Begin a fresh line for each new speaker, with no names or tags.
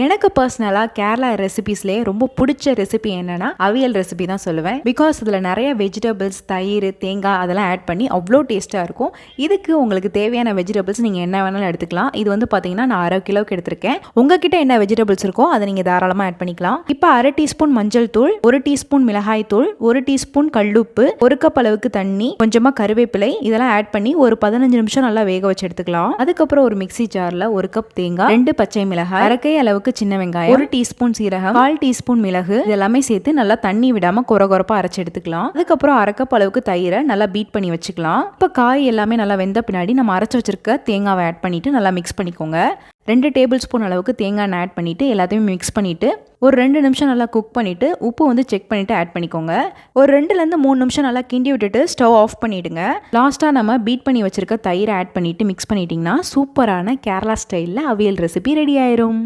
எனக்கு பர்சனலாக கேரளா ரெசிபிஸ்லேயே ரொம்ப பிடிச்ச ரெசிபி என்னன்னா அவியல் ரெசிபி தான் சொல்லுவேன். பிகாஸ் இதில் நிறைய வெஜிடபிள்ஸ், தயிர், தேங்காய் அதெல்லாம் ஆட் பண்ணி அவ்வளோ டேஸ்ட்டாக இருக்கும். இதுக்கு உங்களுக்கு தேவையான வெஜிடபிள்ஸ் நீங்கள் என்ன வேணாலும் எடுத்துக்கலாம். இது வந்து பார்த்தீங்கன்னா நான் 1/2 கிலோக்கு எடுத்திருக்கேன். உங்ககிட்ட என்ன வெஜிடபிள்ஸ் இருக்கோ அதை நீங்கள் தாராளமாக ஆட் பண்ணிக்கலாம். இப்போ 1/2 டீஸ்பூன் மஞ்சள் தூள், 1 டீஸ்பூன் மிளகாய் தூள், 1 டீஸ்பூன் கல்லுப்பு, 1 கப் அளவுக்கு தண்ணி, கொஞ்சமாக கருவேப்பிலை இதெல்லாம் ஆட் பண்ணி ஒரு 15 நிமிஷம் நல்லா வேக வச்சு எடுத்துக்கலாம். அதுக்கப்புறம் ஒரு மிக்சி ஜாரில் 1 கப் தேங்காய், 2 பச்சை மிளகாய், 1/2 கை அளவுக்கு சின்ன வெங்காயம், 1 டீஸ்பூன் சீரகம், 1/4 டீஸ்பூன் மிளகு இதெல்லாமே சேர்த்து நல்லா தண்ணி விடாம கொரகொரப்பா அரைச்சு எடுத்துக்கலாம். அதுக்கப்புறம் 1/2 கப் அளவுக்கு தயிரை நல்லா பீட் பண்ணி வச்சுக்கலாம். இப்போ காய் எல்லாமே நல்லா வெந்த பின்னாடி நம்ம அரைச்சு வச்சிருக்க தேங்காவை ஆட் பண்ணிட்டு நல்லா மிக்ஸ் பண்ணிக்கோங்க. 2 டேபிள் ஸ்பூன் அளவுக்கு தேங்காய் ஆட் பண்ணிட்டு எல்லாத்தையும் மிக்ஸ் பண்ணிட்டு ஒரு 2 நிமிஷம் நல்லா குக் பண்ணிட்டு உப்பு வந்து செக் பண்ணிட்டு ஆட் பண்ணிக்கோங்க. ஒரு 2லேருந்து 3 நிமிஷம் நல்லா கிண்டி விட்டுட்டு ஸ்டவ் ஆஃப் பண்ணிடுங்க. லாஸ்ட்டாக நம்ம பீட் பண்ணி வச்சிருக்க தயிரை ஆட் பண்ணிட்டு மிக்ஸ் பண்ணிட்டீங்கன்னா சூப்பரான கேரளா ஸ்டைலில் அவியல் ரெசிபி ரெடி ஆயிரும்.